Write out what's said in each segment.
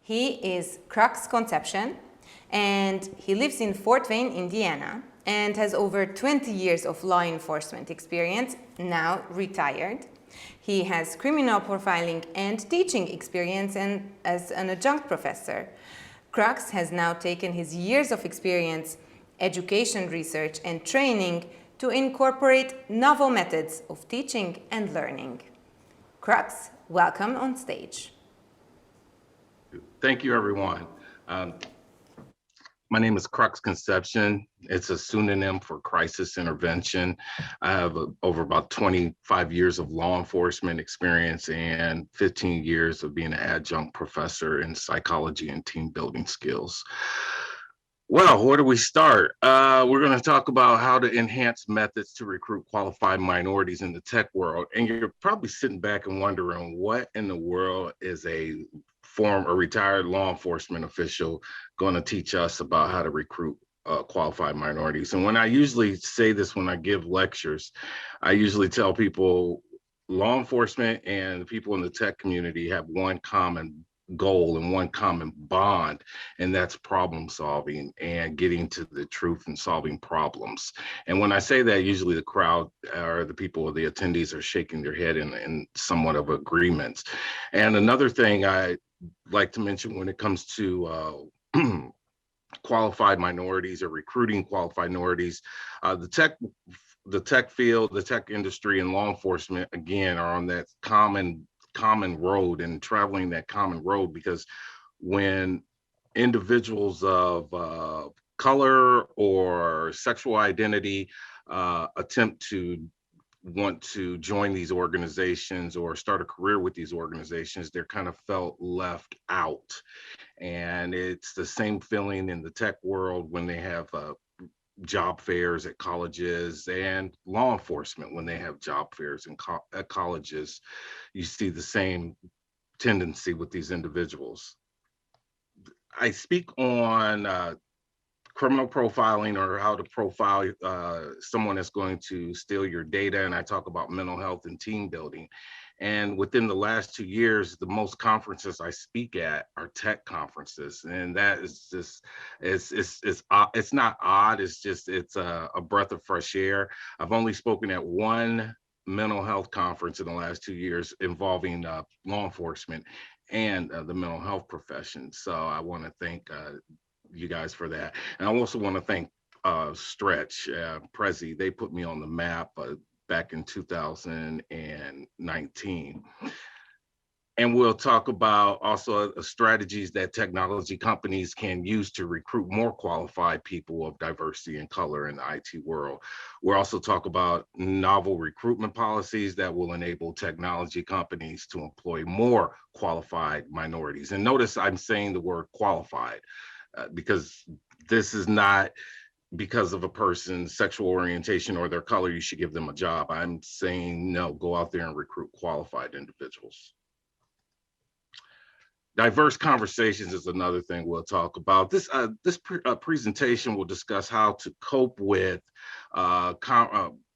He is CRUX Conception, and he lives in Fort Wayne, Indiana, and has over 20 years of law enforcement experience, now retired. He has criminal profiling and teaching experience and as an adjunct professor. CRUX has now taken his years of experience, education research, and training to incorporate novel methods of teaching and learning. CRUX, welcome on stage. Thank you, everyone. My name is CRUX Conception. It's a pseudonym for crisis intervention. I have over about 25 years of law enforcement experience and 15 years of being an adjunct professor in psychology and team building skills. Well, where do we start? We're going to talk about how to enhance methods to recruit qualified minorities in the tech world. And you're probably sitting back and wondering, what in the world is a retired law enforcement official going to teach us about how to recruit qualified minorities? And when I usually say this, when I give lectures, I usually tell people law enforcement and the people in the tech community have one common goal and one common bond, and that's problem solving and getting to the truth and solving problems. And when I say that, usually the crowd or the people, the attendees, are shaking their head in somewhat of agreement. And another thing I like to mention when it comes to qualified minorities or recruiting qualified minorities, the tech field, the tech industry, and law enforcement, again, are on that common road and traveling that common road, because when individuals of color or sexual identity attempt to want to join these organizations or start a career with these organizations, they're kind of felt left out. And it's the same feeling in the tech world when they have job fairs at colleges, and law enforcement when they have job fairs at colleges. You see the same tendency with these individuals. I speak on criminal profiling, or how to profile someone that's going to steal your data, and I talk about mental health and team building. And within the last 2 years, the most conferences I speak at are tech conferences, and that is just it's not odd. It's a breath of fresh air. I've only spoken at one mental health conference in the last 2 years involving law enforcement and the mental health profession. So I want to thank you guys for that. And I also want to thank Stretch, Prezi. They put me on the map back in 2019. And we'll talk about also strategies that technology companies can use to recruit more qualified people of diversity and color in the IT world. We'll also talk about novel recruitment policies that will enable technology companies to employ more qualified minorities. And notice I'm saying the word qualified, because this is not because of a person's sexual orientation or their color, you should give them a job. I'm saying, no, go out there and recruit qualified individuals. Diverse conversations is another thing we'll talk about. This presentation will discuss how to cope with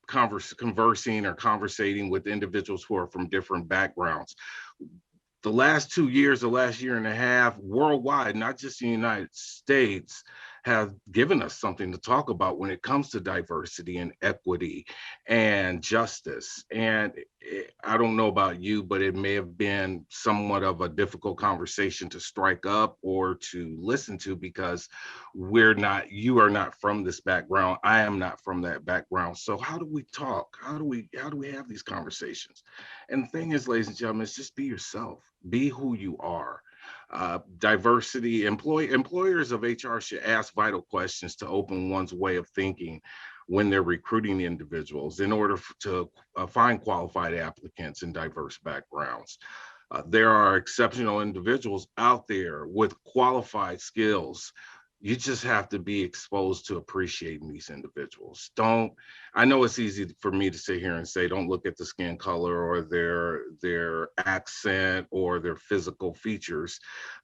conversing or conversating with individuals who are from different backgrounds. The last 2 years, the last year and a half, worldwide, not just in the United States, have given us something to talk about when it comes to diversity and equity and justice. And I don't know about you, but it may have been somewhat of a difficult conversation to strike up or to listen to, because you are not from this background. I am not from that background. So how do we talk? How do we have these conversations? And the thing is, ladies and gentlemen, is just be yourself. Be who you are. Diversity, employers of HR should ask vital questions to open one's way of thinking when they're recruiting individuals in order to find qualified applicants in diverse backgrounds. There are exceptional individuals out there with qualified skills. You just have to be exposed to appreciating these individuals. I know it's easy for me to sit here and say, don't look at the skin color or their accent or their physical features,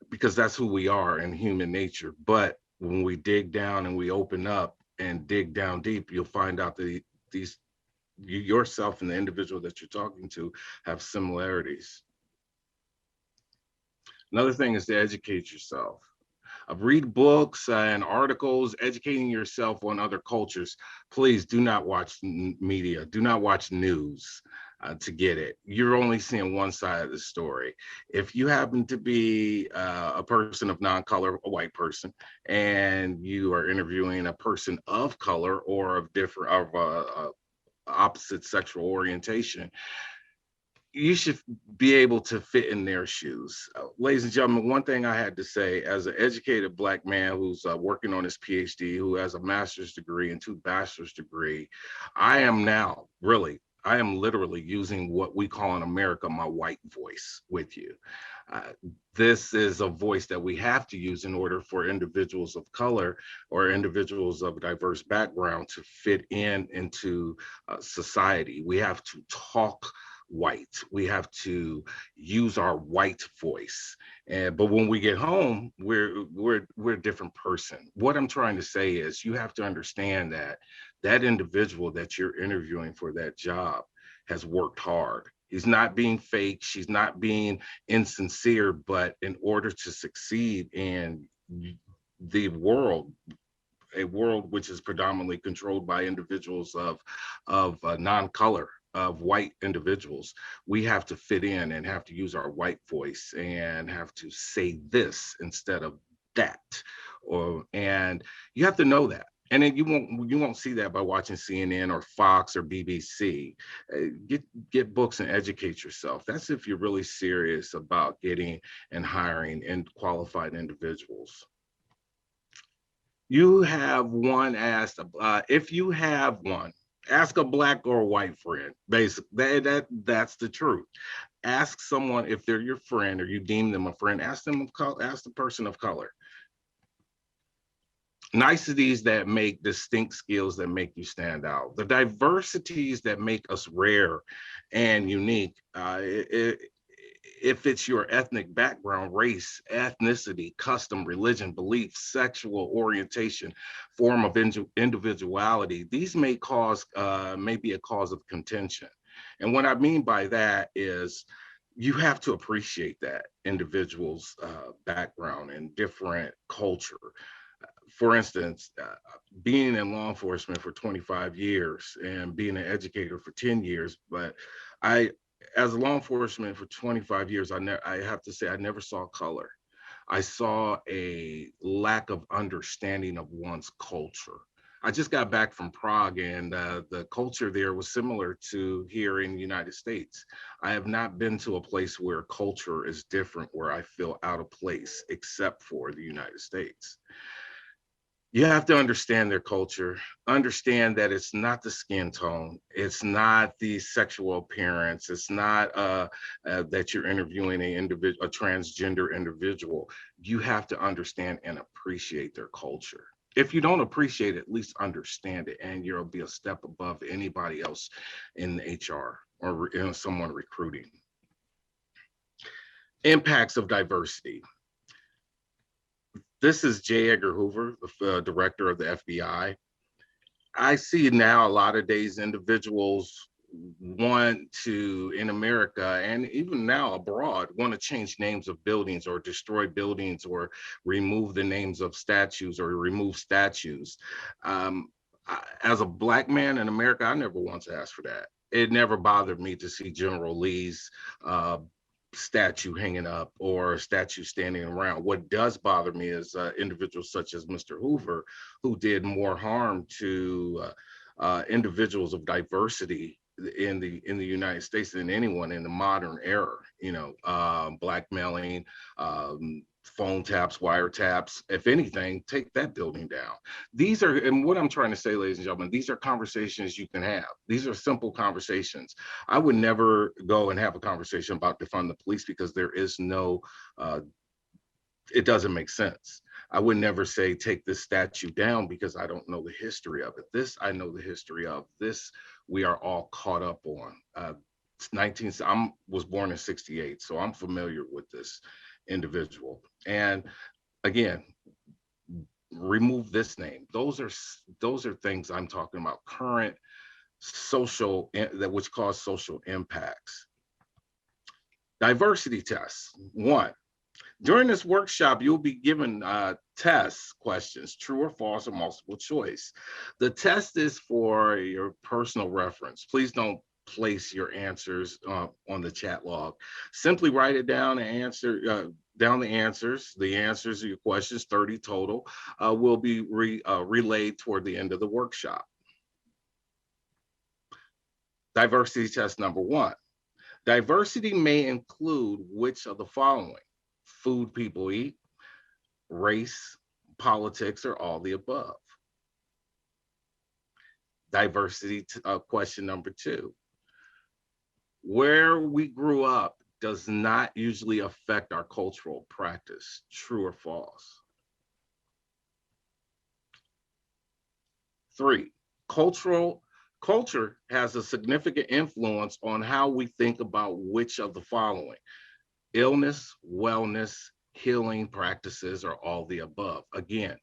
because that's who we are in human nature. But when we dig down and we open up and dig down deep, you'll find out that yourself and the individual that you're talking to have similarities. Another thing is to educate yourself. Read books and articles, educating yourself on other cultures. Please do not watch media, do not watch news to get it. You're only seeing one side of the story. If you happen to be a person of non-color, a white person, and you are interviewing a person of color or of different, opposite sexual orientation, you should be able to fit in their shoes. Ladies and gentlemen, one thing I had to say as an educated Black man who's working on his PhD, who has a master's degree and 2 bachelor's degree, I am now I am literally using what we call in America my white voice with you. Uh, this is a voice that we have to use in order for individuals of color or individuals of a diverse background to fit into society. We have to talk white. We have to use our white voice. But when we get home, we're a different person. What I'm trying to say is you have to understand that that individual that you're interviewing for that job has worked hard. He's not being fake, she's not being insincere, but in order to succeed in the world, a world which is predominantly controlled by individuals of non-color, of white individuals, we have to fit in and have to use our white voice and have to say this instead of that. And you have to know that. And then you won't see that by watching CNN or Fox or BBC. Get books and educate yourself. That's if you're really serious about getting and hiring and qualified individuals. You have one asked, if you have one, ask a Black or a white friend. Basically, that's the truth. Ask someone if they're your friend or you deem them a friend. Ask the person of color. Niceties that make distinct skills that make you stand out. The diversities that make us rare and unique. If it's your ethnic background, race, ethnicity, custom, religion, belief, sexual orientation, form of individuality, these may be a cause of contention. And what I mean by that is you have to appreciate that individual's background and different culture. For instance, being in law enforcement for 25 years and being an educator for 10 years, but as a law enforcement for 25 years, I have to say I never saw color. I saw a lack of understanding of one's culture. I just got back from Prague, and the culture there was similar to here in the United States. I have not been to a place where culture is different, where I feel out of place, except for the United States. You have to understand their culture, understand that it's not the skin tone, it's not the sexual appearance, it's not that you're interviewing a transgender individual. You have to understand and appreciate their culture. If you don't appreciate it, at least understand it, and you'll be a step above anybody else in the HR or someone recruiting. Impacts of diversity. This is J. Edgar Hoover, the director of the FBI. I see now a lot of days individuals want to, in America and even now abroad, want to change names of buildings or destroy buildings or remove the names of statues or remove statues. As a Black man in America, I never once asked for that. It never bothered me to see General Lee's statue hanging up or a statue standing around. What does bother me is individuals such as Mr. Hoover, who did more harm to individuals of diversity in the United States than anyone in the modern era. Blackmailing, phone taps, wiretaps. If anything, take that building down. And what I'm trying to say, ladies and gentlemen, these are conversations you can have. These are simple conversations. I would never go and have a conversation about defund the police because there is no, it doesn't make sense. I would never say take this statue down because I don't know the history of it. This I know the history of. This we are all caught up on. I was born in '68, so I'm familiar with this individual. And again, remove this name. Those are things I'm talking about. Current social which cause social impacts. Diversity tests. One, During this workshop, you'll be given test questions, true or false or multiple choice. The test is for your personal reference. Please don't place your answers on the chat log. Simply write it down and answer down the answers. The answers of your questions, 30 total, will be relayed toward the end of the workshop. Diversity test number 1. Diversity may include which of the following: food people eat, race, politics, or all the above. Diversity question number 2. Where we grew up does not usually affect our cultural practice, true or false. 3, culture has a significant influence on how we think about which of the following: illness, wellness, healing practices, or all the above. Again,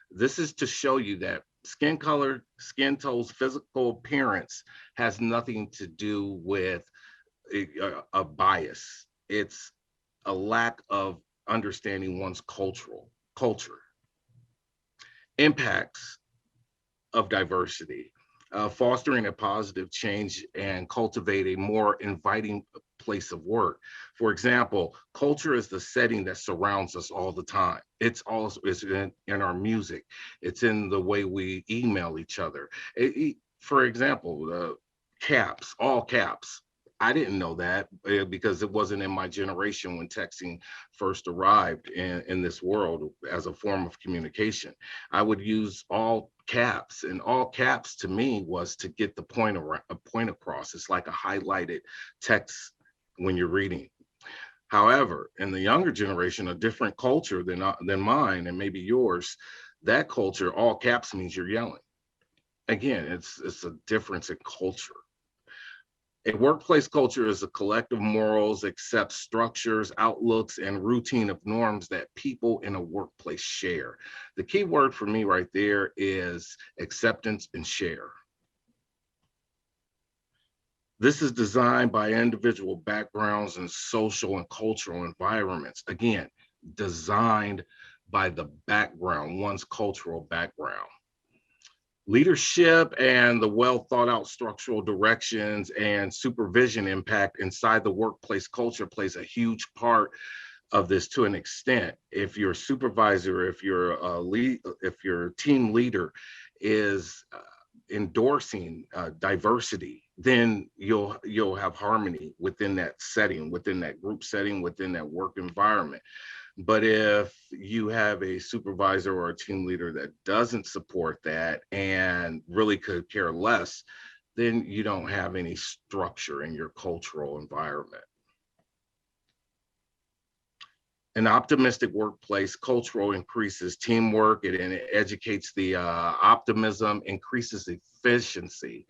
this is to show you that skin color, skin tones, physical appearance has nothing to do with a bias. It's a lack of understanding one's culture. Impacts of diversity: fostering a positive change and cultivate a more inviting place of work. For example, culture is the setting that surrounds us all the time. It's in our music. It's in the way we email each other. For example, caps, all caps. I didn't know that because it wasn't in my generation when texting first arrived in this world as a form of communication. I would use all caps, and all caps to me was to get the point across. It's like a highlighted text when you're reading. However, in the younger generation, a different culture than mine and maybe yours, that culture, all caps means you're yelling. Again, it's a difference in culture. A workplace culture is a collective morals, accepts structures, outlooks, and routine of norms that people in a workplace share. The key word for me right there is acceptance and share. This is designed by individual backgrounds and social and cultural environments. Again, designed by the background, one's cultural background. Leadership and the well thought out structural directions and supervision impact inside the workplace culture plays a huge part of this to an extent. If your supervisor, if your team leader is endorsing diversity, then you'll have harmony within that setting, within that group setting, within that work environment. But if you have a supervisor or a team leader that doesn't support that and really could care less, then you don't have any structure in your cultural environment. An optimistic workplace cultural increases teamwork, it educates the optimism, increases efficiency.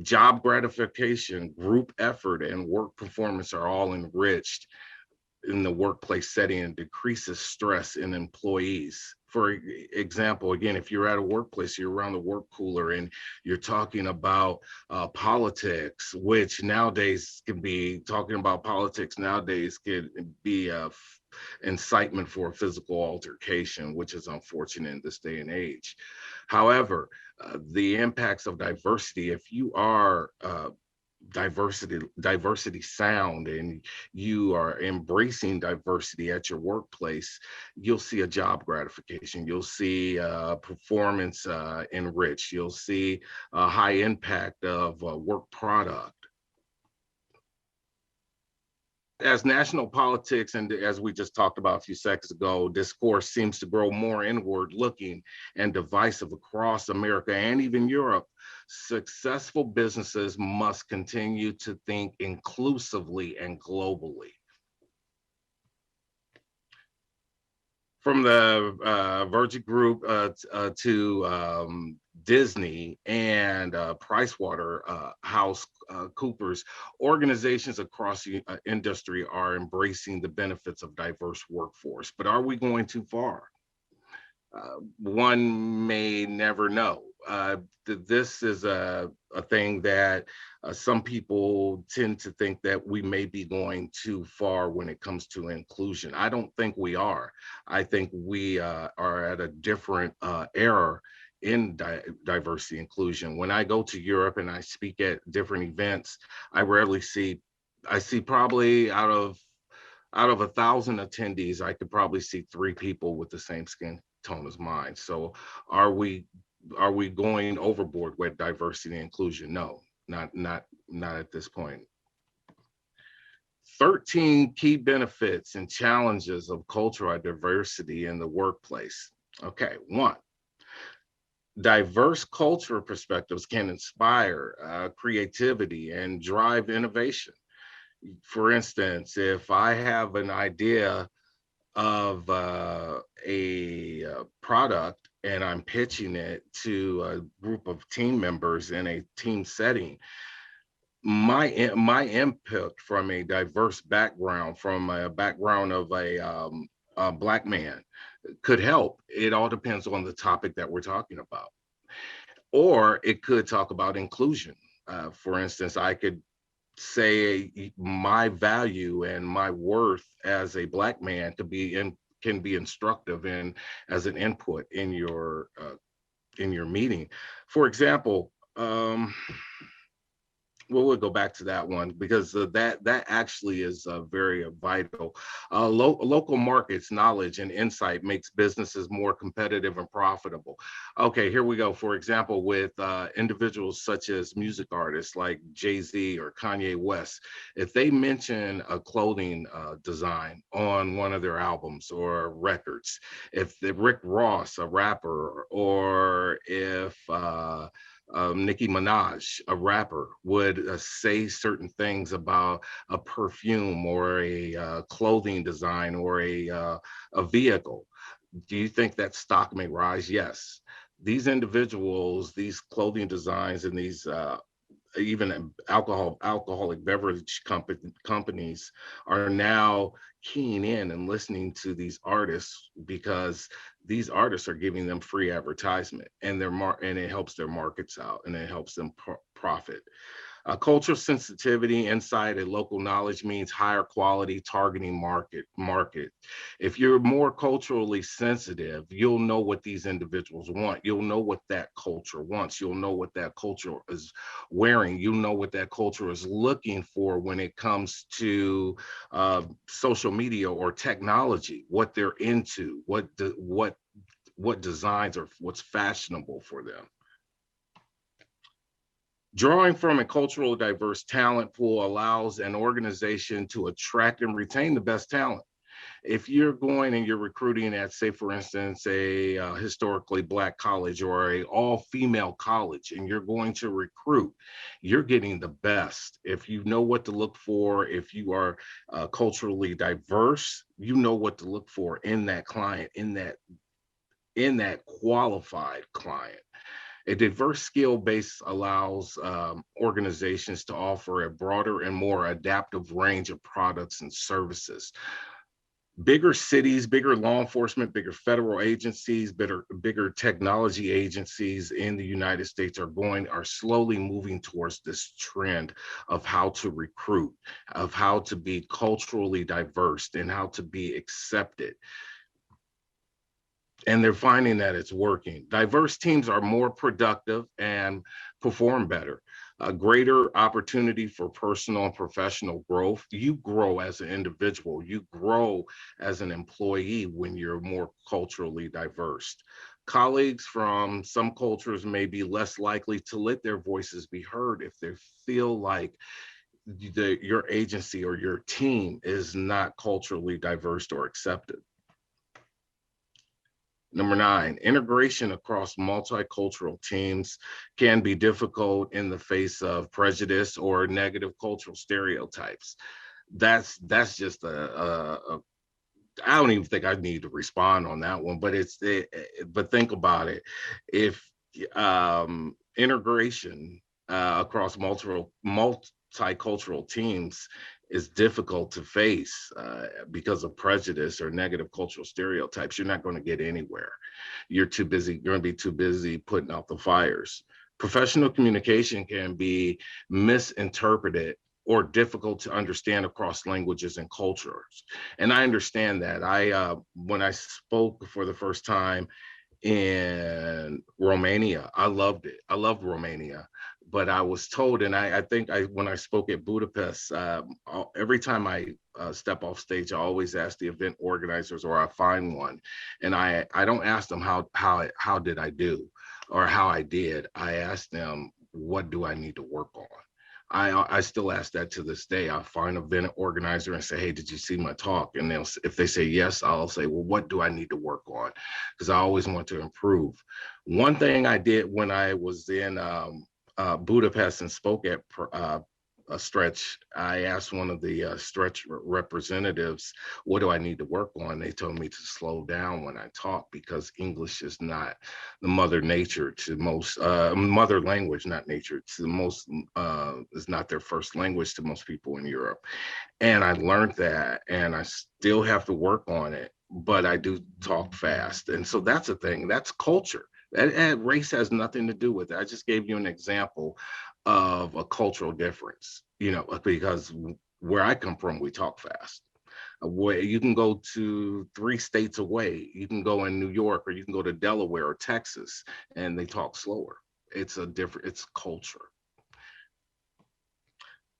Job gratification, group effort, and work performance are all enriched in the workplace setting and decreases stress in employees. For example, again, if you're at a workplace, you're around the work cooler and you're talking about politics, which nowadays can be talking about politics nowadays could be incitement for a physical altercation, which is unfortunate in this day and age. However, the impacts of diversity, if you are diversity sound and you are embracing diversity at your workplace, you'll see a job gratification, you'll see performance enriched, you'll see a high impact of work product. As national politics, and as we just talked about a few seconds ago, discourse seems to grow more inward looking and divisive across America and even Europe, successful businesses must continue to think inclusively and globally. From the Virgin Group to Disney and Pricewaterhouse Coopers, organizations across the industry are embracing the benefits of diverse workforce. But are we going too far? One may never know. this is a thing that some people tend to think that we may be going too far when it comes to inclusion. I don't think we are. I think we are at a different era in diversity inclusion. When I go to Europe and I speak at different events, I see probably out of 1,000 attendees, I could probably see 3 people with the same skin tone as mine. So are we going overboard with diversity and inclusion? No, not at this point. 13 key benefits and challenges of cultural diversity in the workplace. Okay, 1, diverse cultural perspectives can inspire creativity and drive innovation. For instance, if I have an idea of a product and I'm pitching it to a group of team members in a team setting, my input from a diverse background, from a background of a Black man, could help. It all depends on the topic that we're talking about. Or it could talk about inclusion. For instance, I could say my value and my worth as a Black man can be instructive and as an input in your meeting. For example, well, we'll go back to that one because that actually is very vital. Local markets knowledge and insight makes businesses more competitive and profitable. Okay, here we go. For example, with individuals such as music artists like Jay-Z or Kanye West, if they mention a clothing design on one of their albums or records, if the Rick Ross, a rapper, or if Nicki Minaj, a rapper, would say certain things about a perfume or a clothing design or a vehicle, do you think that stock may rise? Yes. These individuals, these clothing designs, and these even alcoholic beverage companies are now keying in and listening to these artists because these artists are giving them free advertisement, and and it helps their markets out and it helps them profit. Cultural sensitivity, insight, and local knowledge means higher quality targeting market. If you're more culturally sensitive, you'll know what these individuals want. You'll know what that culture wants. You'll know what that culture is wearing. You know what that culture is looking for when it comes to social media or technology, what they're into, what designs or what's fashionable for them. Drawing from a culturally diverse talent pool allows an organization to attract and retain the best talent. If you're going and you're recruiting at, say, for instance, a historically Black college or a all-female college, and you're going to recruit, you're getting the best. If you know what to look for, if you are culturally diverse, you know what to look for in that client, in that qualified client. A diverse skill base allows organizations to offer a broader and more adaptive range of products and services. Bigger cities, bigger law enforcement, bigger federal agencies, bigger technology agencies in the United States are slowly moving towards this trend of how to recruit, of how to be culturally diverse and how to be accepted. And they're finding that it's working. Diverse teams are more productive and perform better. A greater opportunity for personal and professional growth. You grow as an individual. You grow as an employee when you're more culturally diverse. Colleagues from some cultures may be less likely to let their voices be heard if they feel like your agency or your team is not culturally diverse or accepted. Number 9, integration across multicultural teams can be difficult in the face of prejudice or negative cultural stereotypes. That's just I don't even think I need to respond on that one, but think about it. If integration across multicultural teams is difficult to face because of prejudice or negative cultural stereotypes. You're not going to get anywhere. You're too busy. You're going to be too busy putting out the fires. Professional communication can be misinterpreted or difficult to understand across languages and cultures. And I understand that. When I spoke for the first time in Romania, I loved it. I loved Romania. But I was told, and I think when I spoke at Budapest, every time I step off stage, I always ask the event organizers, or I find one, and I don't ask them how did I do or how I did. I ask them, what do I need to work on? I still ask that to this day. I find an event organizer and say, hey, did you see my talk? And if they say yes, I'll say, well, what do I need to work on? Because I always want to improve. One thing I did when I was in Budapest and spoke at a stretch, I asked one of the stretch representatives, what do I need to work on? They told me to slow down when I talk, because English is not the mother nature to most, mother language, not nature, to the most, is not their first language to most people in Europe. And I learned that, and I still have to work on it, but I do talk fast. And so that's a thing, that's culture. And race has nothing to do with it. I just gave you an example of a cultural difference, because where I come from, we talk fast. Where you can go to 3 states away, you can go in New York, or you can go to Delaware or Texas, and they talk slower. It's culture.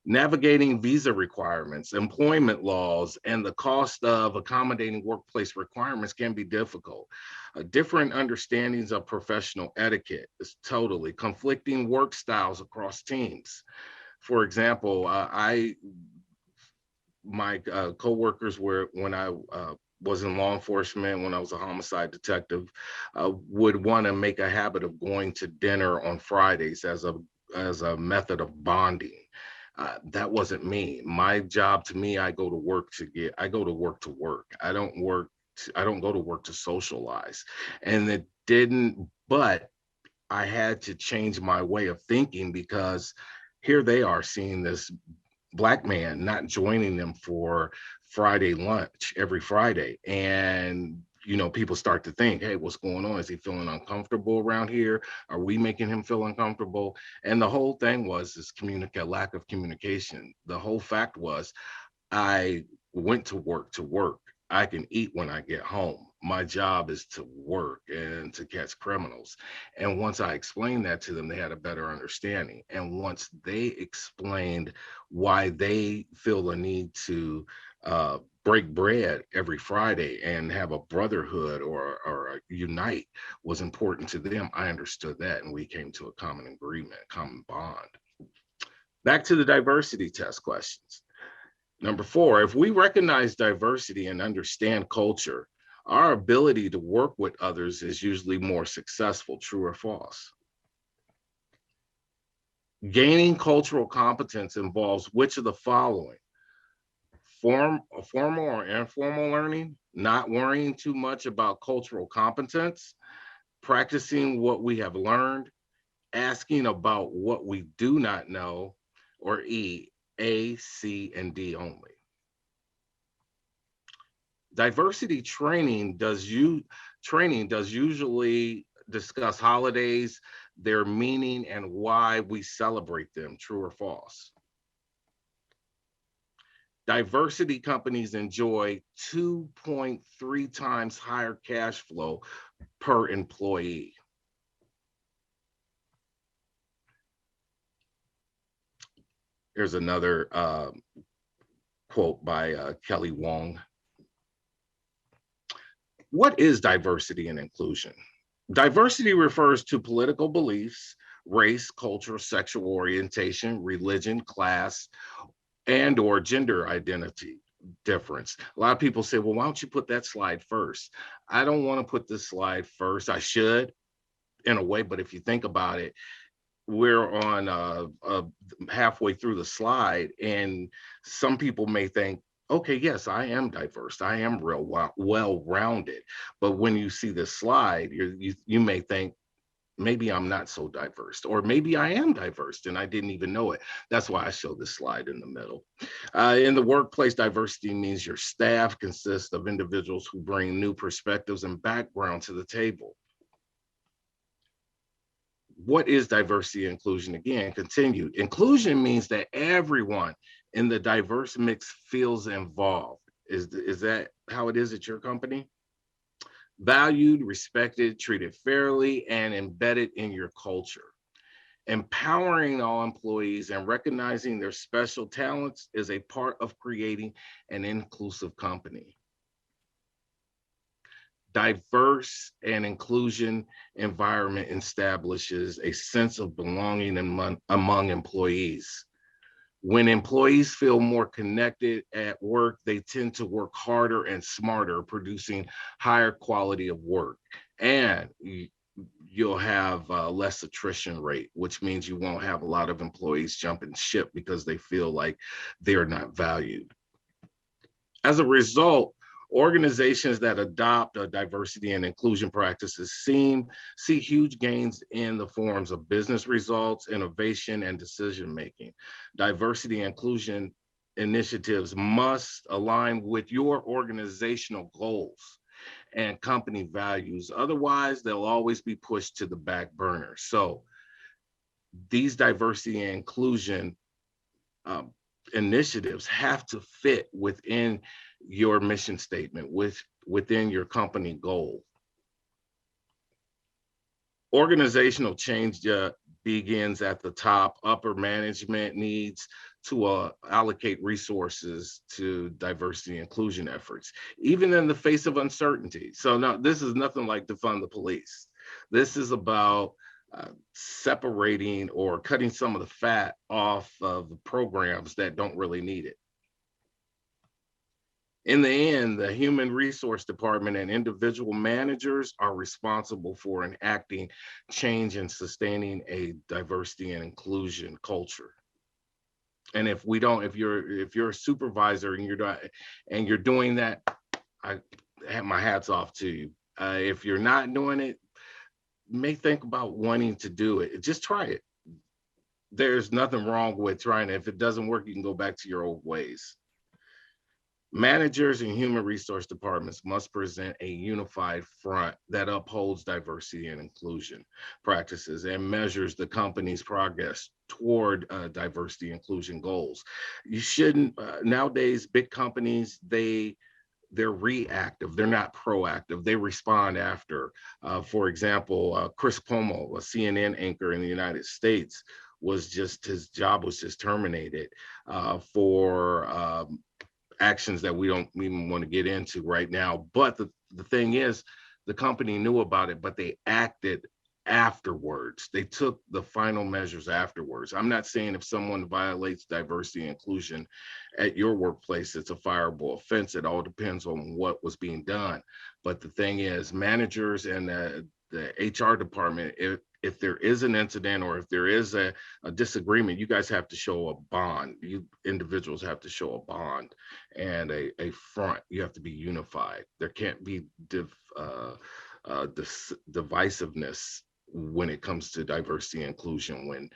Navigating visa requirements, employment laws, and the cost of accommodating workplace requirements can be difficult. Different understandings of professional etiquette is totally conflicting work styles across teams. For example, my coworkers were, when I was in law enforcement, when I was a homicide detective, would want to make a habit of going to dinner on Fridays as a method of bonding. That wasn't me. My job, to me, I go to work to work. I don't go to work to socialize. And it didn't, but I had to change my way of thinking, because here they are seeing this Black man not joining them for Friday lunch every Friday. And people start to think, hey, what's going on? Is he feeling uncomfortable around here? Are we making him feel uncomfortable? And the whole thing was this lack of communication. The whole fact was, I went to work to work. I can eat when I get home. My job is to work and to catch criminals. And once I explained that to them, they had a better understanding. And once they explained why they feel the need to break bread every Friday and have a brotherhood or unite was important to them, I understood that, and we came to a common agreement, common bond. Back to the diversity test questions. Number 4, if we recognize diversity and understand culture, our ability to work with others is usually more successful. True or false? Gaining cultural competence involves which of the following? Formal or informal learning, not worrying too much about cultural competence, practicing what we have learned, asking about what we do not know, or E, A, C, and D only. Diversity training does usually discuss holidays, their meaning, and why we celebrate them. True or false? Diversity companies enjoy 2.3 times higher cash flow per employee. Here's another quote by Kelly Wong. What is diversity and inclusion? Diversity refers to political beliefs, race, culture, sexual orientation, religion, class, and or gender identity difference. A lot of people say, well, why don't you put that slide first? I don't want to put this slide first. I should, in a way, but if you think about it, we're on halfway through the slide, and some people may think, okay, yes, I am diverse. I am real well-rounded. But when you see this slide, you may think, maybe I'm not so diverse, or maybe I am diverse and I didn't even know it. That's why I show this slide in the middle. In the workplace, diversity means your staff consists of individuals who bring new perspectives and background to the table. What is diversity and inclusion? Again, continued. Inclusion means that everyone in the diverse mix feels involved. Is that how it is at your company? Valued, respected, treated fairly, and embedded in your culture. Empowering all employees and recognizing their special talents is a part of creating an inclusive company. Diverse and inclusion environment establishes a sense of belonging among employees. When employees feel more connected at work, they tend to work harder and smarter, producing higher quality of work. And you'll have less attrition rate, which means you won't have a lot of employees jumping ship because they feel like they're not valued. As a result, organizations that adopt diversity and inclusion practices see huge gains in the forms of business results, innovation, and decision making. Diversity and inclusion initiatives must align with your organizational goals and company values. Otherwise, they'll always be pushed to the back burner. So these diversity and inclusion initiatives have to fit within your mission statement, within your company goal. Organizational change begins at the top. Upper management needs to allocate resources to diversity and inclusion efforts, even in the face of uncertainty. So now this is nothing like defund the police. This is about separating or cutting some of the fat off of the programs that don't really need it. In the end, the human resource department and individual managers are responsible for enacting change and sustaining a diversity and inclusion culture. And if you're a supervisor and you're doing that, I have my hats off to you. If you're not doing it, may think about wanting to do it. Just try it. There's nothing wrong with trying it. If it doesn't work, you can go back to your old ways. Managers and human resource departments must present a unified front that upholds diversity and inclusion practices and measures the company's progress toward diversity and inclusion goals. You shouldn't, nowadays, big companies, they're reactive, they're not proactive, they respond after. For example, Chris Cuomo, a CNN anchor in the United States, his job was just terminated for actions that we don't even want to get into right now. But the thing is, the company knew about it, but they acted afterwards. They took the final measures afterwards. I'm not saying if someone violates diversity and inclusion at your workplace, it's a fireable offense. It all depends on what was being done. But the thing is, managers and the HR department, if there is an incident or if there is a disagreement, you guys have to show a bond. You individuals have to show a bond and a front. You have to be unified. There can't be divisiveness when it comes to diversity and inclusion when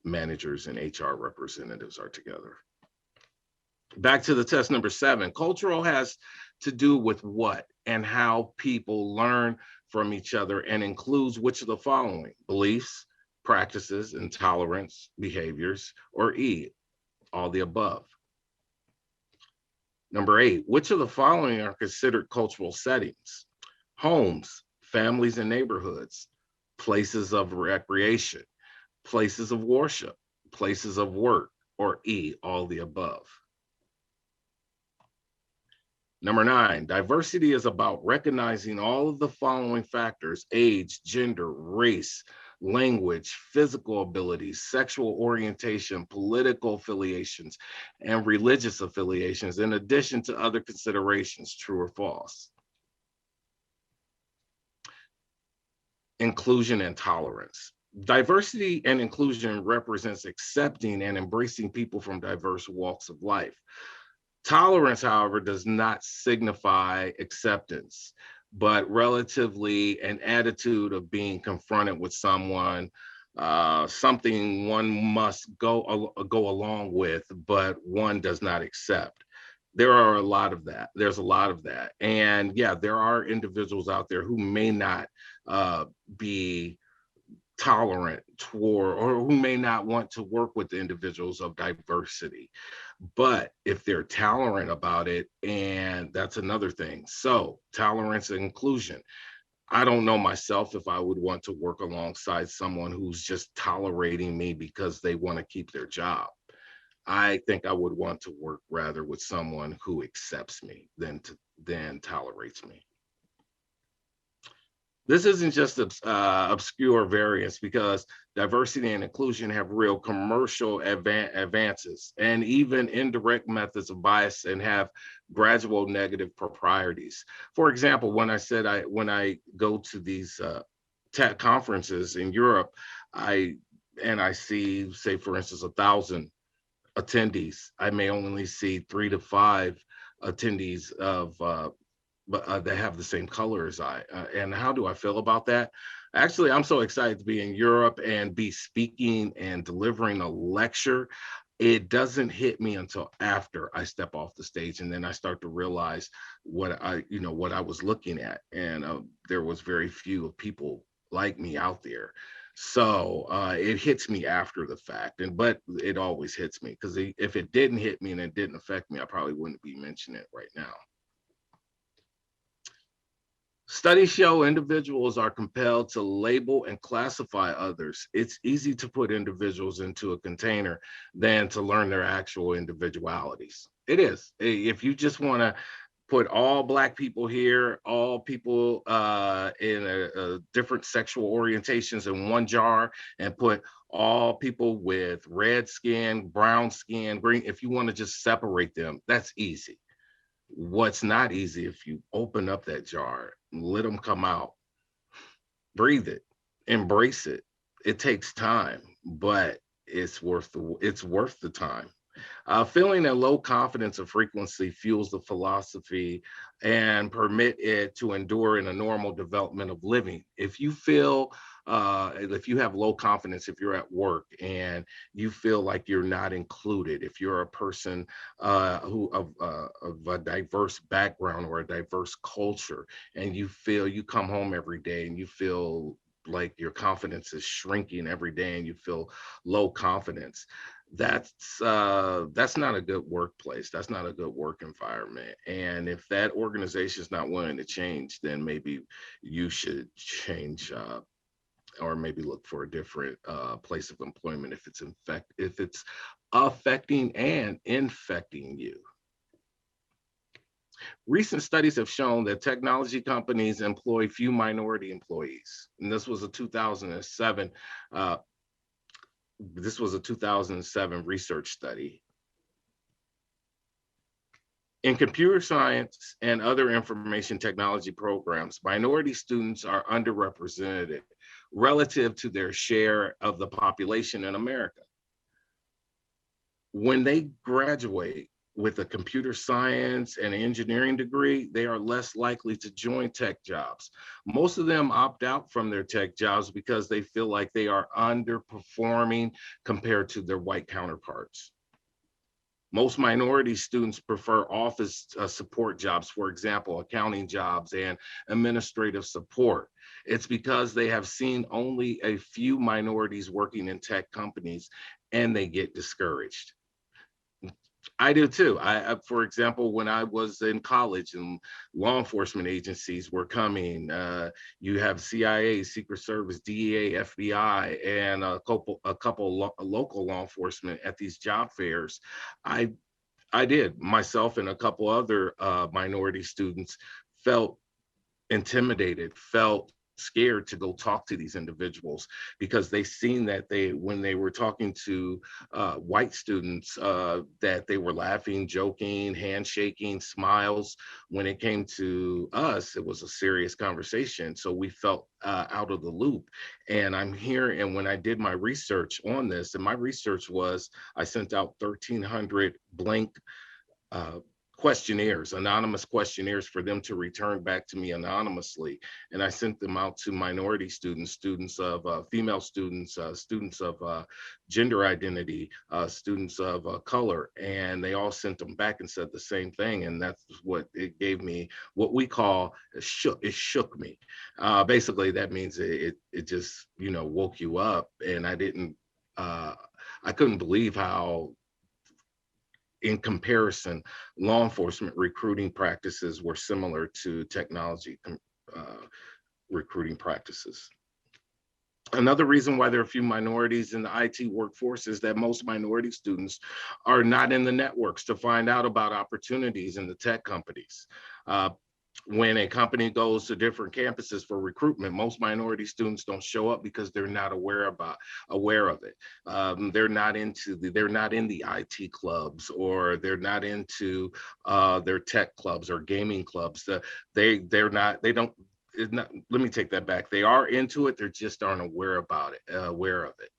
managers and HR representatives are together. Back to the test number 7. Cultural has to do with what and how people learn from each other and includes which of the following: beliefs, practices, intolerance, behaviors, or E, all the above. Number 8, which of the following are considered cultural settings? Homes, families and neighborhoods, places of recreation, places of worship, places of work, or E, all the above. Number 9, diversity is about recognizing all of the following factors: age, gender, race, language, physical abilities, sexual orientation, political affiliations, and religious affiliations, in addition to other considerations. True or false? Inclusion and tolerance. Diversity and inclusion represents accepting and embracing people from diverse walks of life. Tolerance, however, does not signify acceptance. but relatively an attitude of being confronted with someone, something one must go along with, but one does not accept. There are a lot of that. There's a lot of that. And yeah, there are individuals out there who may not be tolerant toward, or who may not want to work with individuals of diversity. But if they're tolerant about it, and that's another thing. So tolerance and inclusion. I don't know myself if I would want to work alongside someone who's just tolerating me because they want to keep their job. I think I would want to work rather with someone who accepts me than tolerates me. This isn't just obscure variance, because diversity and inclusion have real commercial advances and even indirect methods of bias, and have gradual negative proprieties. For example, when I go to these tech conferences in Europe, I I see, say for instance, 1,000 attendees. I may only see 3 to 5 attendees of but they have the same color as I. And how do I feel about that? Actually, I'm so excited to be in Europe and be speaking and delivering a lecture. It doesn't hit me until after I step off the stage, and then I start to realize what I was looking at, and there was very few of people like me out there. So it hits me after the fact, but it always hits me, because if it didn't hit me and it didn't affect me, I probably wouldn't be mentioning it right now. Studies show individuals are compelled to label and classify others. It's easy to put individuals into a container than to learn their actual individualities. It is. If you just want to put all Black people here, all people in a different sexual orientations in one jar, and put all people with red skin, brown skin, green, if you want to just separate them, that's easy. What's not easy, if you open up that jar, let them come out, breathe it, embrace it. It takes time, but it's worth the time. Feeling a low confidence of frequency fuels the philosophy and permit it to endure in a normal development of living. If you have low confidence, if you're at work and you feel like you're not included, if you're a person who of a diverse background or a diverse culture, and you come home every day and you feel like your confidence is shrinking every day and you feel low confidence, that's not a good workplace. That's not a good work environment. And if that organization is not willing to change, then maybe you should change, or maybe look for a different place of employment if it's affecting and infecting you. Recent studies have shown that technology companies employ few minority employees, and this was a 2007 research study. In computer science and other information technology programs, minority students are underrepresented relative to their share of the population in America. When they graduate with a computer science and engineering degree, they are less likely to join tech jobs. Most of them opt out from their tech jobs because they feel like they are underperforming compared to their white counterparts. Most minority students prefer office support jobs, for example, accounting jobs and administrative support. It's because they have seen only a few minorities working in tech companies, and they get discouraged. I do too. For example, when I was in college and law enforcement agencies were coming, you have CIA, Secret Service, DEA, FBI, and a couple local law enforcement at these job fairs. I I did. Myself and a couple other minority students felt intimidated, felt scared to go talk to these individuals, because they seen that when they were talking to white students, that they were laughing, joking, handshaking, smiles. When it came to us, it was a serious conversation. So we felt out of the loop. And I'm here, and when I did my research on this, and my research was, I sent out 1,300 blank questionnaires, anonymous questionnaires for them to return back to me anonymously. And I sent them out to minority students, students of female students, students of gender identity, students of color, and they all sent them back and said the same thing. And that's what it gave me, what we call it shook me. Basically, that means it just, you know, woke you up. And I couldn't believe how, in comparison, law enforcement recruiting practices were similar to technology recruiting practices. Another reason why there are few minorities in the IT workforce is that most minority students are not in the networks to find out about opportunities in the tech companies. When a company goes to different campuses for recruitment, most minority students don't show up because they're not aware of it. They're not in the IT clubs, or they're not into their tech clubs or gaming clubs. Let me take that back. They are into it, they just aren't aware of it.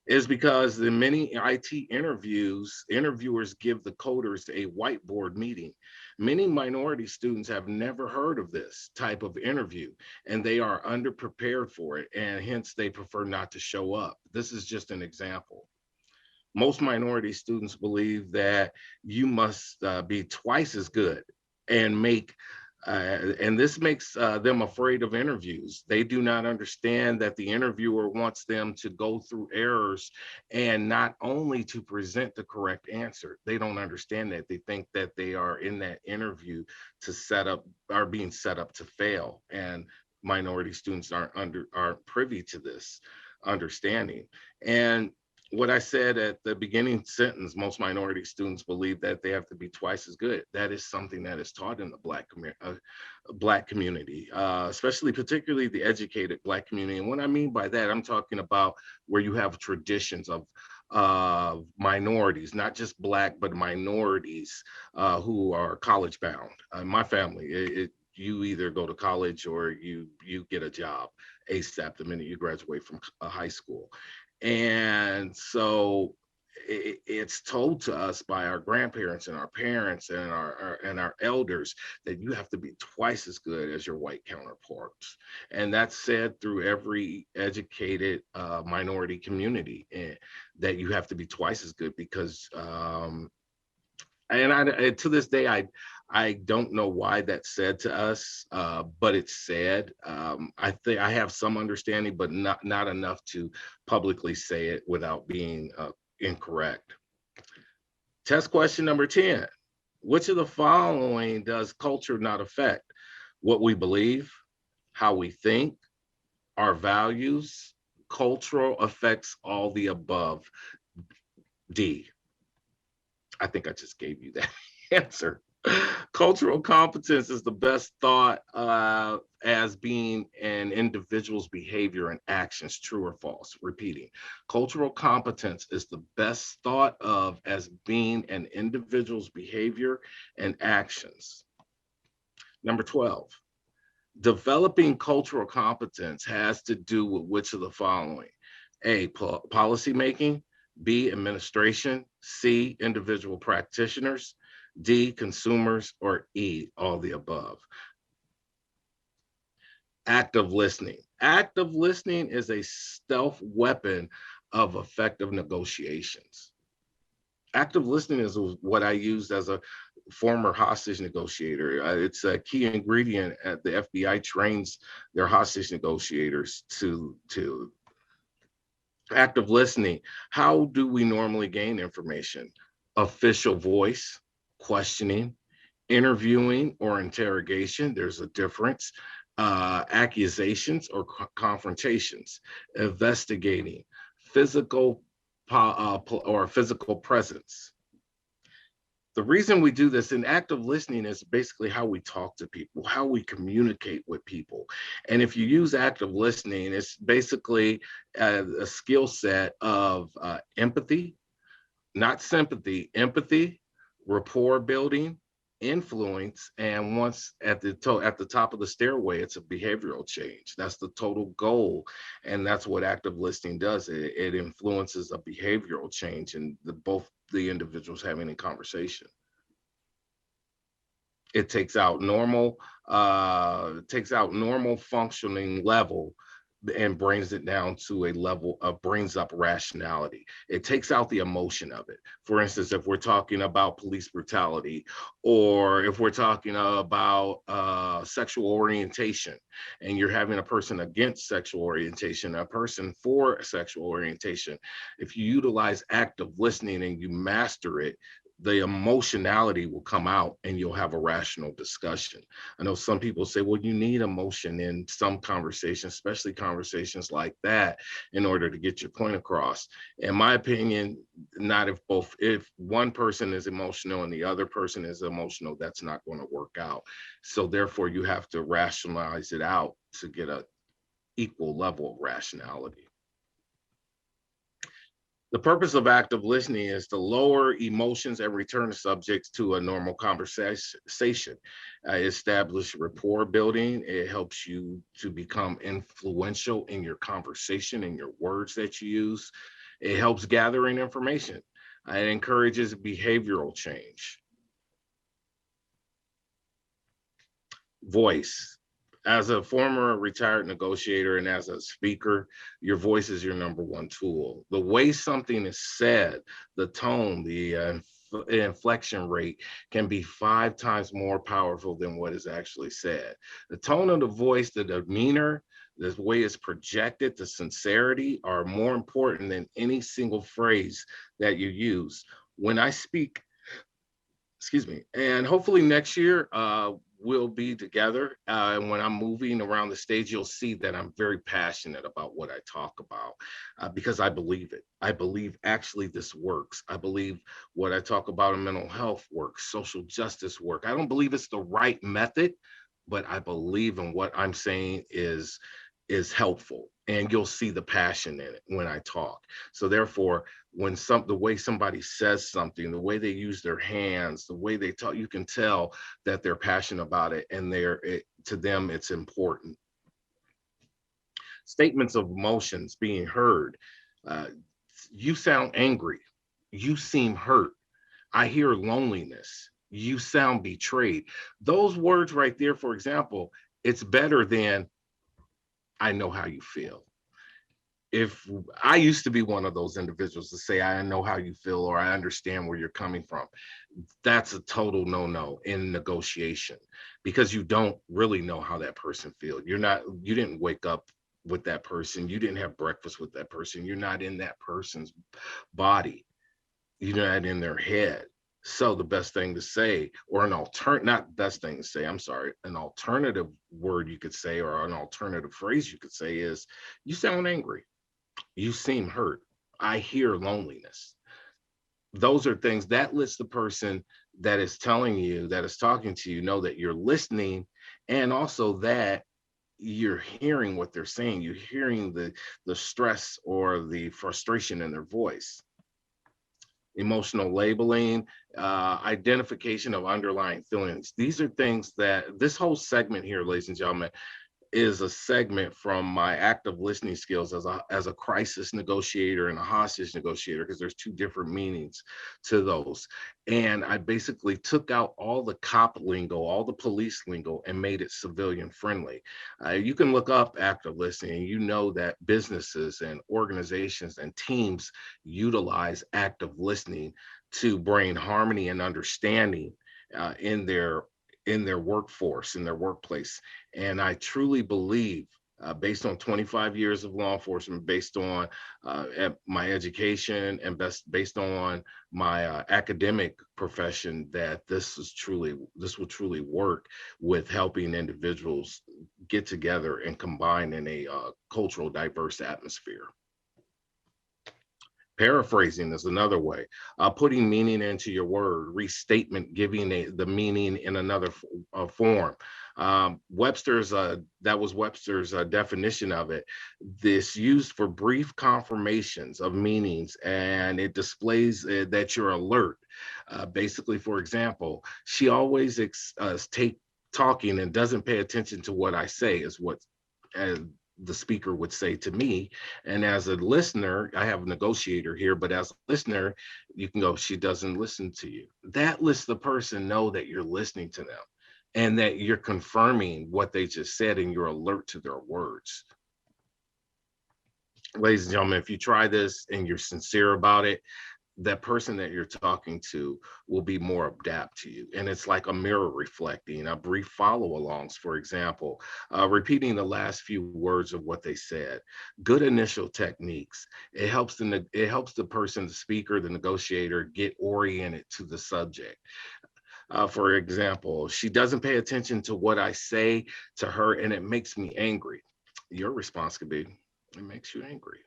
Is because in many IT interviews, interviewers give the coders a whiteboard meeting. Many minority students have never heard of this type of interview, and they are underprepared for it, and hence they prefer not to show up. This is just an example. Most minority students believe that you must be twice as good and and this makes them afraid of interviews. They do not understand that the interviewer wants them to go through errors and not only to present the correct answer. They don't understand that. They think that they are in that interview are being set up to fail. And minority students aren't privy to this understanding. And what I said at the beginning sentence, most minority students believe that they have to be twice as good. That is something that is taught in the Black community, especially particularly the educated Black community. And what I mean by that, I'm talking about where you have traditions of minorities, not just Black, but minorities who are college bound. My family, you either go to college or you get a job ASAP the minute you graduate from high school. And so it's told to us by our grandparents and our parents and our elders that you have to be twice as good as your white counterparts. And that's said through every educated minority community, and that you have to be twice as good because to this day, I don't know why that's said to us, but it's said. I think I have some understanding, but not enough to publicly say it without being incorrect. Test question number 10. Which of the following does culture not affect? What we believe, how we think, our values. Cultural affects all the above. D. I think I just gave you that answer. Cultural competence is the best thought as being an individual's behavior and actions. True or false? Repeating. Cultural competence is the best thought of as being an individual's behavior and actions. Number 12. Developing cultural competence has to do with which of the following? A, policy making. B, administration. C, individual practitioners. D, consumers. Or E, all the above. Active listening. Active listening is a stealth weapon of effective negotiations. Active listening is what I used as a former hostage negotiator. It's a key ingredient at the FBI trains their hostage negotiators to active listening. How do we normally gain information? Official voice, questioning, interviewing or interrogation. There's a difference. Accusations or confrontations, investigating, physical or physical presence. The reason we do this in active listening is basically how we talk to people, how we communicate with people. And if you use active listening, it's basically a skill set of empathy, not sympathy, empathy, rapport building, influence, and once at the top of the stairway, it's a behavioral change. That's the total goal, and that's what active listening does. It influences a behavioral change in both the individual's having a conversation. It takes out normal functioning level and brings it down to a level of brings up rationality. It takes out the emotion of it. For instance, if we're talking about police brutality, or if we're talking about sexual orientation, and you're having a person against sexual orientation, a person for sexual orientation, if you utilize active listening and you master it, the emotionality will come out and you'll have a rational discussion. I know some people say, well, you need emotion in some conversations, especially conversations like that, in order to get your point across. In my opinion, not if one person is emotional and the other person is emotional, that's not going to work out. So therefore, you have to rationalize it out to get a equal level of rationality. The purpose of active listening is to lower emotions and return the subjects to a normal conversation. Establish rapport building. It helps you to become influential in your conversation and your words that you use. It helps gathering information. It encourages behavioral change. Voice. As a former retired negotiator and as a speaker, your voice is your number one tool. The way something is said, the tone, the inflection rate can be 5 times more powerful than what is actually said. The tone of the voice, the demeanor, the way it's projected, the sincerity are more important than any single phrase that you use. When I speak, excuse me, and hopefully next year, we'll be together. And when I'm moving around the stage, you'll see that I'm very passionate about what I talk about because I believe it. I believe actually this works. I believe what I talk about in mental health works, social justice work. I don't believe it's the right method, but I believe in what I'm saying is helpful, and you'll see the passion in it when I talk. So therefore, when the way somebody says something, the way they use their hands, the way they talk, you can tell that they're passionate about it, and to them it's important. Statements of emotions being heard. Uh, you sound angry. You seem hurt. I hear loneliness. You sound betrayed. Those words right there, for example, it's better than I know how you feel. If I used to be one of those individuals to say, I know how you feel, or I understand where you're coming from, that's a total no-no in negotiation, because you don't really know how that person feels. You didn't wake up with that person. You didn't have breakfast with that person. You're not in that person's body. You're not in their head. So the best thing to say, or not best thing to say, I'm sorry, an alternative word you could say, or an alternative phrase you could say is, you sound angry. You seem hurt. I hear loneliness. Those are things that lets the person that is telling you, that is talking to you, know that you're listening, and also that you're hearing what they're saying. You're hearing the stress or the frustration in their voice. Emotional labeling, identification of underlying feelings. These are things that this whole segment here, ladies and gentlemen, is a segment from my active listening skills as a crisis negotiator and a hostage negotiator, because there's 2 different meanings to those. And I basically took out all the cop lingo, all the police lingo, and made it civilian friendly. You can look up active listening, and you know that businesses and organizations and teams utilize active listening to bring harmony and understanding in their workforce, in their workplace. And I truly believe, based on 25 years of law enforcement, based on my education, and based on my academic profession, that this will truly work with helping individuals get together and combine in a cultural diverse atmosphere. Paraphrasing is another way, putting meaning into your word, restatement, giving the meaning in another form. That was Webster's definition of it. This used for brief confirmations of meanings, and it displays that you're alert. Basically, for example, she always talking and doesn't pay attention to what I say, is what the speaker would say to me. And as a listener, I have a negotiator here, but as a listener, you can go, she doesn't listen to you. That lets the person know that you're listening to them and that you're confirming what they just said and you're alert to their words. Ladies and gentlemen, if you try this and you're sincere about it, that person that you're talking to will be more adapt to you. And it's like a mirror reflecting, a brief follow alongs, for example, repeating the last few words of what they said. Good initial techniques. It helps the person, the speaker, the negotiator get oriented to the subject. For example, she doesn't pay attention to what I say to her and it makes me angry. Your response could be, it makes you angry.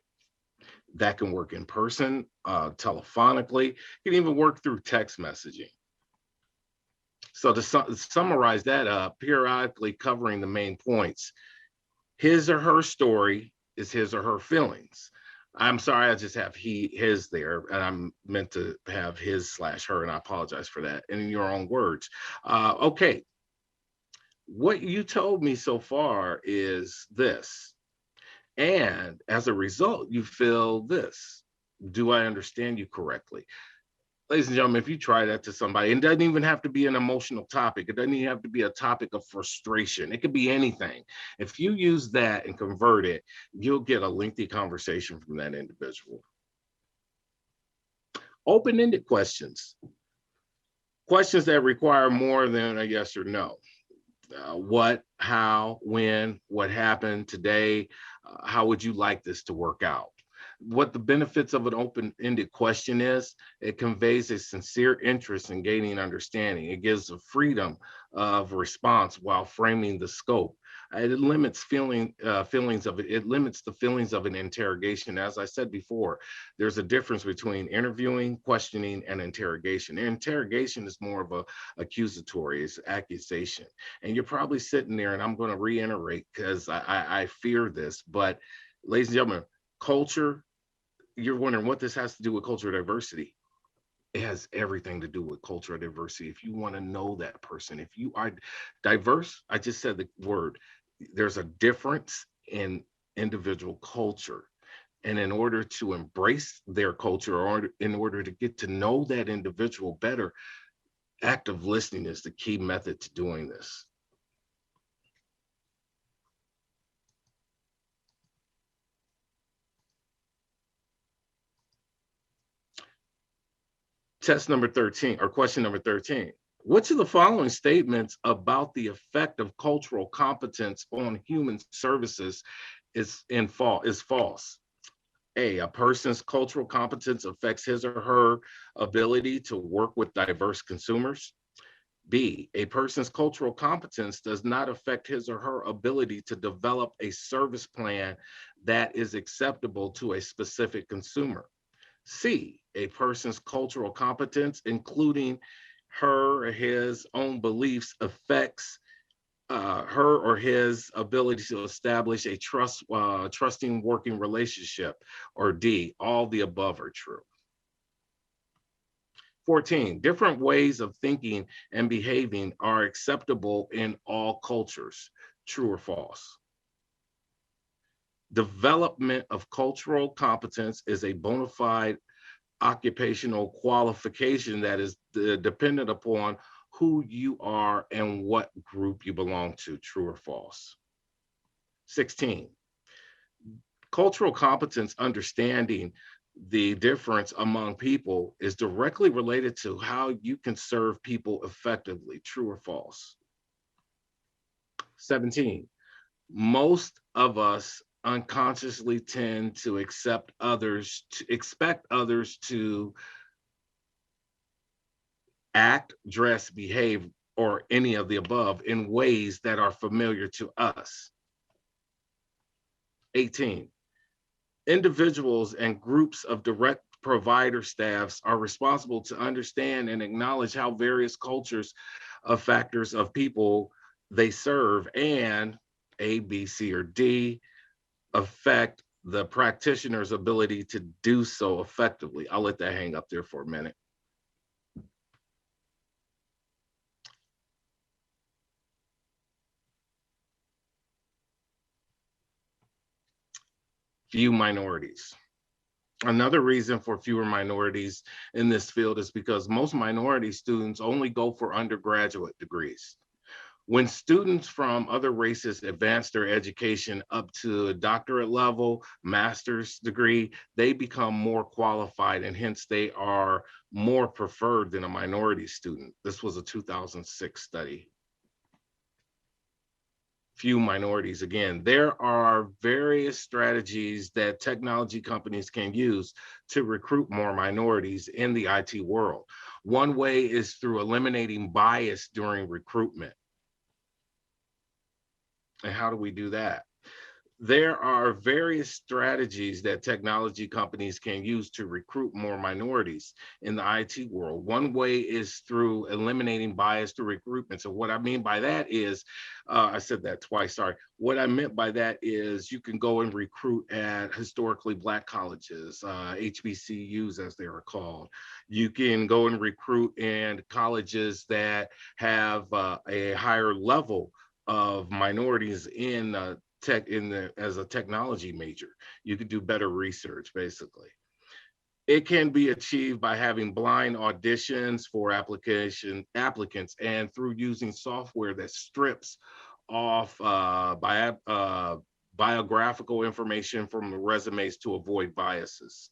That can work in person, telephonically, it can even work through text messaging. So to summarize that up, periodically covering the main points, his or her story is his or her feelings. I'm sorry, I just have his there, and I'm meant to have his/her, and I apologize for that. And in your own words. Okay, what you told me so far is this. And as a result, you feel this. Do I understand you correctly? Ladies and gentlemen, if you try that to somebody, it doesn't even have to be an emotional topic. It doesn't even have to be a topic of frustration. It could be anything. If you use that and convert it, you'll get a lengthy conversation from that individual. Open-ended questions. Questions that require more than a yes or no. What, how, when, what happened today, how would you like this to work out? What the benefits of an open-ended question is, it conveys a sincere interest in gaining understanding. It gives a freedom of response while framing the scope. It limits feelings of it. It limits the feelings of an interrogation. As I said before, there's a difference between interviewing, questioning, and interrogation. Interrogation is more of a accusatory, it's accusation. And you're probably sitting there, and I'm going to reiterate because I fear this, but ladies and gentlemen, culture, you're wondering what this has to do with cultural diversity. It has everything to do with cultural diversity. If you want to know that person, if you are diverse, I just said the word, there's a difference in individual culture. And in order to embrace their culture or in order to get to know that individual better, active listening is the key method to doing this. Test number 13 or question number 13. Which of the following statements about the effect of cultural competence on human services is false? A person's cultural competence affects his or her ability to work with diverse consumers. B, a person's cultural competence does not affect his or her ability to develop a service plan that is acceptable to a specific consumer. C, a person's cultural competence, including her or his own beliefs, affects her or his ability to establish a trusting working relationship. Or D, all the above are true. 14, different ways of thinking and behaving are acceptable in all cultures. True or false? Development of cultural competence is a bona fide occupational qualification that is dependent upon who you are and what group you belong to. True or false? 16, cultural competence, understanding the difference among people, is directly related to how you can serve people effectively. True or false? 17, most of us unconsciously tend to expect others to act, dress, behave, or any of the above in ways that are familiar to us. 18, individuals and groups of direct provider staffs are responsible to understand and acknowledge how various cultures of factors of people they serve and A, B, C, or D affect the practitioner's ability to do so effectively. I'll let that hang up there for a minute. Few minorities. Another reason for fewer minorities in this field is because most minority students only go for undergraduate degrees. When students from other races advance their education up to a doctorate level, master's degree, they become more qualified and hence they are more preferred than a minority student. This was a 2006 study. Few minorities again. There are various strategies that technology companies can use to recruit more minorities in the IT world. One way is through eliminating bias during recruitment. And how do we do that? There are various strategies that technology companies can use to recruit more minorities in the IT world. One way is through eliminating bias through recruitment. So what I mean by that is, I said that twice, sorry. What I meant by that is you can go and recruit at historically Black colleges, HBCUs as they are called. You can go and recruit in colleges that have a higher level of minorities in as a technology major. You could do better research, basically. It can be achieved by having blind auditions for applicants and through using software that strips off biographical information from the resumes to avoid biases.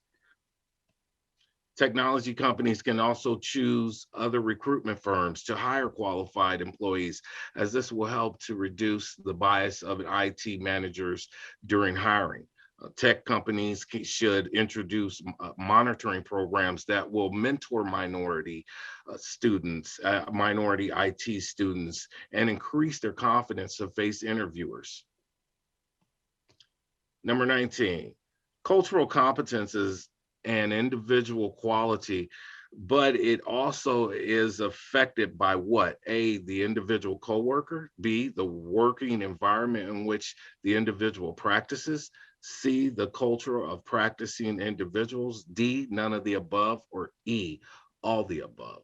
Technology companies can also choose other recruitment firms to hire qualified employees, as this will help to reduce the bias of IT managers during hiring. Tech companies should introduce monitoring programs that will mentor minority students, minority IT students, and increase their confidence to face interviewers. Number 19, cultural competences and individual quality, but it also is affected by what? A, the individual coworker, B, the working environment in which the individual practices, C, the culture of practicing individuals, D, none of the above, or E, all the above.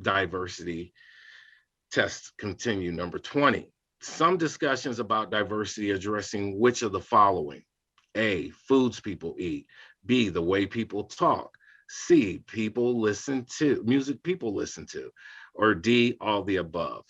Diversity tests continue. Number 20. Some discussions about diversity addressing which of the following: A, foods people eat, B, the way people talk, C, music people listen to, or D, all the above.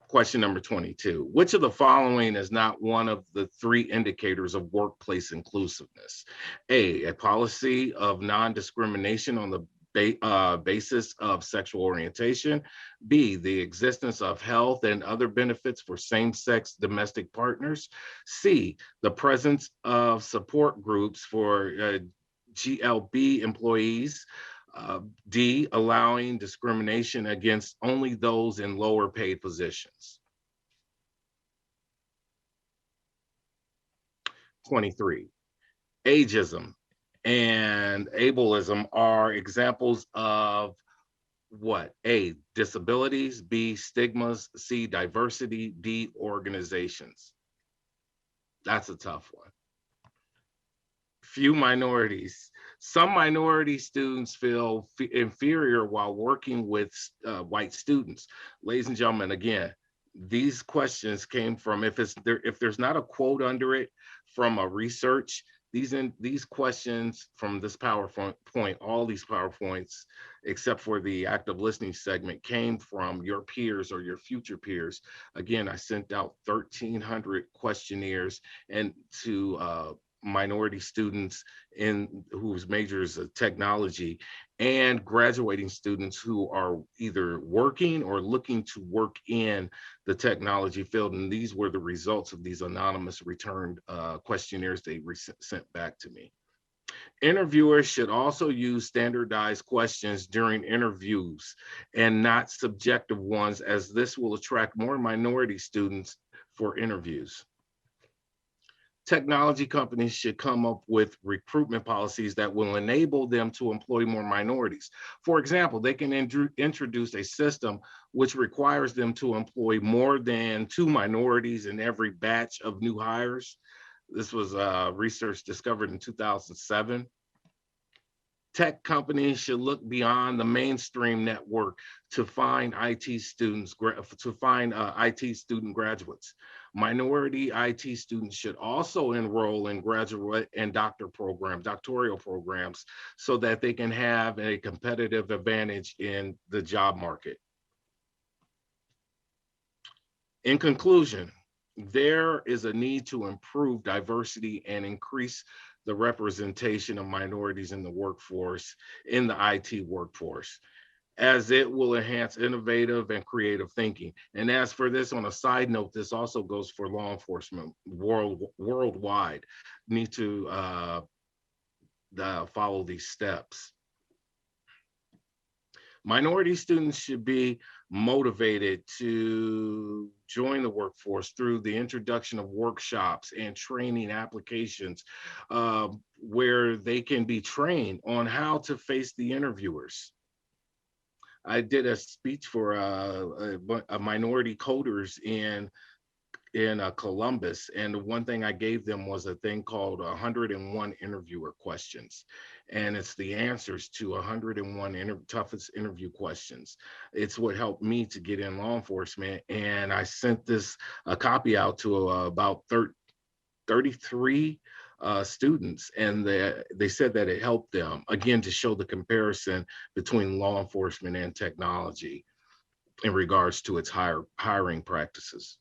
Question number 22. Which of the following is not one of the three indicators of workplace inclusiveness? A policy of non-discrimination on the basis of sexual orientation. B, the existence of health and other benefits for same-sex domestic partners. C, the presence of support groups for GLB employees. D, allowing discrimination against only those in lower paid positions. 23, ageism and ableism are examples of what? A, disabilities, B, stigmas, C, diversity, D, organizations. That's a tough one. Few minorities. Some minority students feel inferior while working with white students. Ladies and gentlemen, again, these questions came from, if there's not a quote under it from a research, these questions from this PowerPoint, all these PowerPoints, except for the active listening segment, came from your peers or your future peers. Again, I sent out 1,300 questionnaires and to minority students in whose majors of technology and graduating students who are either working or looking to work in the technology field. And these were the results of these anonymous returned questionnaires they sent back to me. Interviewers should also use standardized questions during interviews and not subjective ones, as this will attract more minority students for interviews. Technology companies should come up with recruitment policies that will enable them to employ more minorities. For example, they can introduce a system which requires them to employ more than 2 minorities in every batch of new hires. This was research discovered in 2007. Tech companies should look beyond the mainstream network to find IT students, IT student graduates. Minority IT students should also enroll in graduate and doctoral programs so that they can have a competitive advantage in the job market. In conclusion, there is a need to improve diversity and increase the representation of minorities in the workforce, in the IT workforce, as it will enhance innovative and creative thinking. And as for this, on a side note, this also goes for law enforcement worldwide. Need to follow these steps. Minority students should be motivated to join the workforce through the introduction of workshops and training applications where they can be trained on how to face the interviewers. I did a speech for a minority coders in Columbus, and the one thing I gave them was a thing called 101 interviewer questions, and it's the answers to 101 toughest interview questions. It's what helped me to get in law enforcement, and I sent this a copy out to about 33 students, and they said that it helped them, again, to show the comparison between law enforcement and technology in regards to its hiring practices.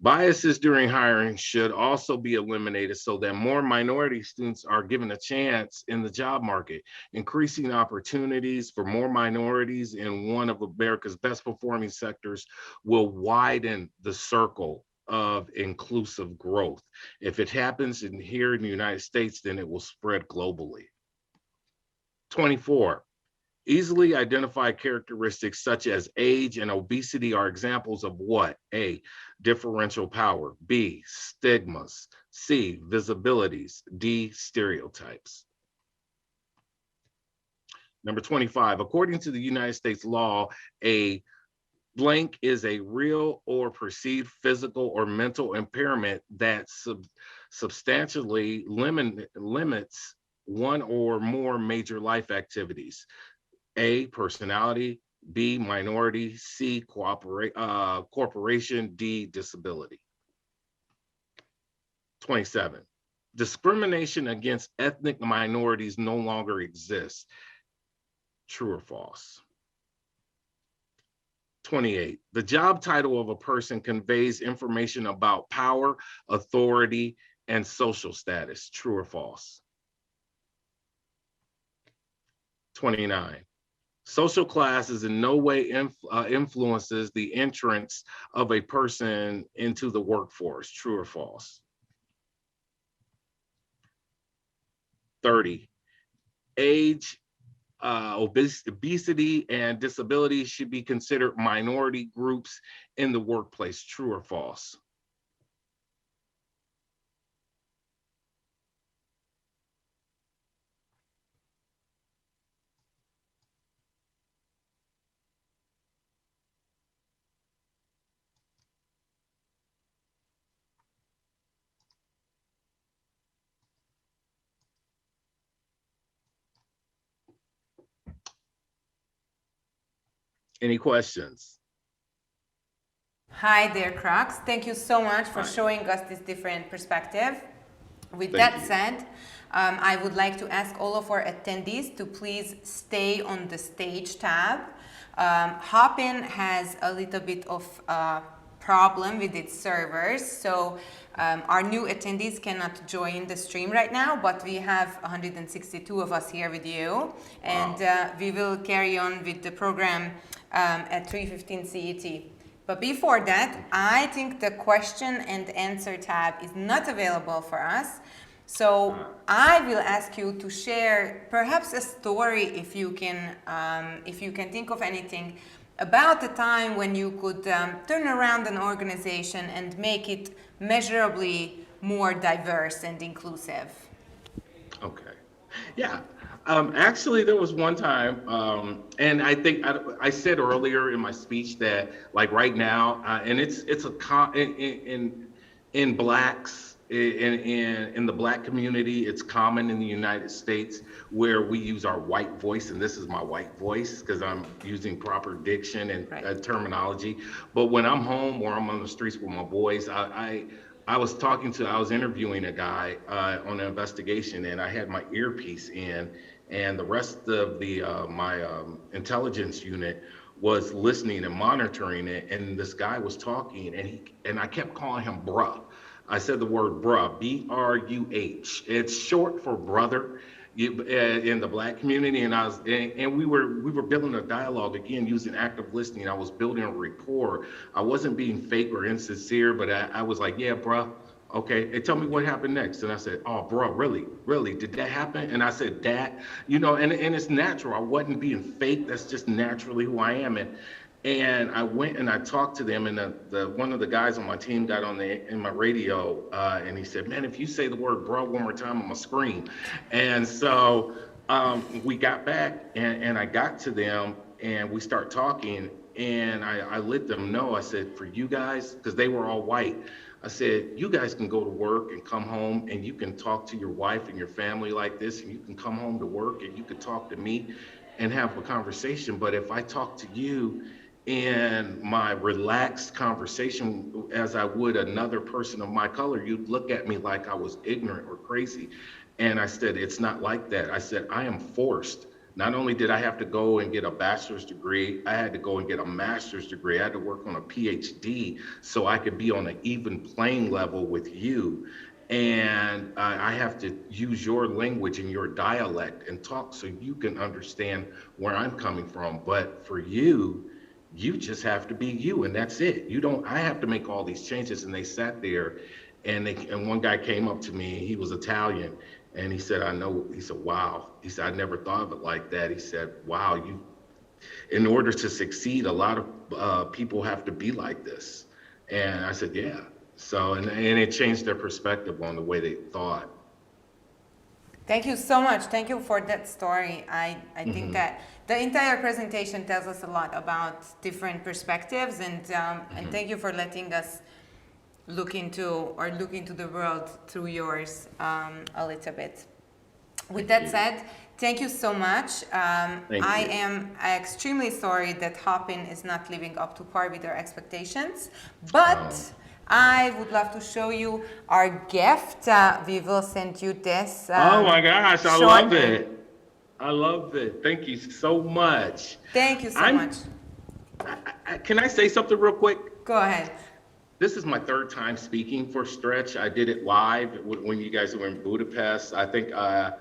Biases during hiring should also be eliminated so that more minority students are given a chance in the job market. Increasing opportunities for more minorities in one of America's best performing sectors will widen the circle of inclusive growth. If it happens here in the United States, then it will spread globally. 24. Easily identified characteristics such as age and obesity are examples of what? A, differential power. B, stigmas. C, visibilities. D, stereotypes. Number 25, according to the United States law, a blank is a real or perceived physical or mental impairment that substantially limits one or more major life activities. A, personality. B, minority. C, corporation. D, disability. 27. Discrimination against ethnic minorities no longer exists. True or false? 28. The job title of a person conveys information about power, authority, and social status. True or false? 29. Social class is in no way influences the entrance of a person into the workforce. True or false? 30. Age, obesity, and disability should be considered minority groups in the workplace. True or false? Any questions? Hi there, CRUX. Thank you so much for showing us this different perspective. With that said, I would like to ask all of our attendees to please stay on the stage tab. Hopin has a little bit of problem with its servers, so our new attendees cannot join the stream right now, but we have 162 of us here with you, and we will carry on with the program at 3:15 CET. But before that, I think the question and answer tab is not available for us. So I will ask you to share perhaps a story if you can think of anything about a time when you could turn around an organization and make it measurably more diverse and inclusive. Okay. Yeah. Actually, there was one time, and I think I said earlier in my speech that, like right now, and it's a in blacks in the black community, it's common in the United States where we use our white voice, and this is my white voice because I'm using proper diction and Right. terminology. But when I'm home or I'm on the streets with my boys, I was interviewing a guy on an investigation, and I had my earpiece in, and the rest of my intelligence unit was listening and monitoring it. And this guy was talking, and I kept calling him bruh. I said the word bruh, B-R-U-H. It's short for brother in the black community, and we were building a dialogue again using active listening. I was building a rapport. I wasn't being fake or insincere, but I was like, yeah, bruh. Okay, and tell me what happened next. And I said, oh, bro, really, did that happen? And I said, that, and it's natural. I wasn't being fake. That's just naturally who I am. And I went and I talked to them, and one of the guys on my team got in my radio, and he said, man, if you say the word bro one more time, I'm gonna scream. And so we got back, and I got to them, and we start talking, and I let them know. I said, for you guys, because they were all white, I said, you guys can go to work and come home, and you can talk to your wife and your family like this, and you can come home to work and you can talk to me and have a conversation. But if I talk to you in my relaxed conversation as I would another person of my color, you'd look at me like I was ignorant or crazy. And I said, it's not like that. I said, I am forced. Not only did I have to go and get a bachelor's degree, I had to go and get a master's degree. I had to work on a PhD so I could be on an even playing level with you. And I have to use your language and your dialect and talk so you can understand where I'm coming from. But for you just have to be you, and that's it. I have to make all these changes. And they sat there, and one guy came up to me, he was Italian, and he said, he said, wow. He said, I never thought of it like that. He said, wow, in order to succeed, a lot of people have to be like this. And I said, yeah. So, and it changed their perspective on the way they thought. Thank you so much. Thank you for that story. I think that the entire presentation tells us a lot about different perspectives, and thank you for letting us look into the world through yours a little bit. With that said, thank you so much. I am extremely sorry that Hopin is not living up to par with our expectations, but I would love to show you our gift. We will send you this. Oh my gosh, I love it. I love it. Thank you so much. Thank you so much. Can I say something real quick? Go ahead. This is my third time speaking for Stretch. I did it live when you guys were in Budapest. I think I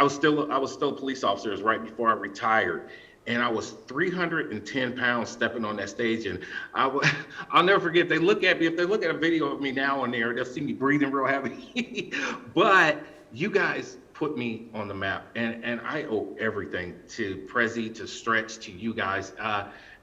was still a police officer. It was right before I retired. And I was 310 pounds stepping on that stage. And I'll never forget, if they look at a video of me now on there, they'll see me breathing real heavy. But you guys put me on the map. And I owe everything to Prezi, to Stretch, to you guys.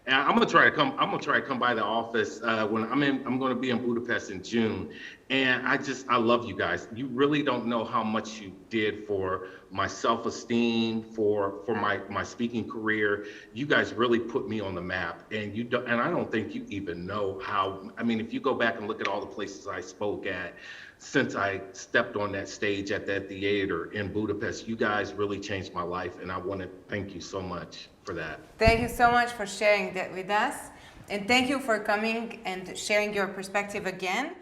And I'm gonna try to come by the office when I'm gonna be in Budapest in June. And I love you guys. You really don't know how much you did for my self-esteem, for my speaking career. You guys really put me on the map, and I don't think you even know how. I mean, if you go back and look at all the places I spoke at since I stepped on that stage at that theater in Budapest, you guys really changed my life, and I want to thank you so much for that. Thank you so much for sharing that with us, and thank you for coming and sharing your perspective again.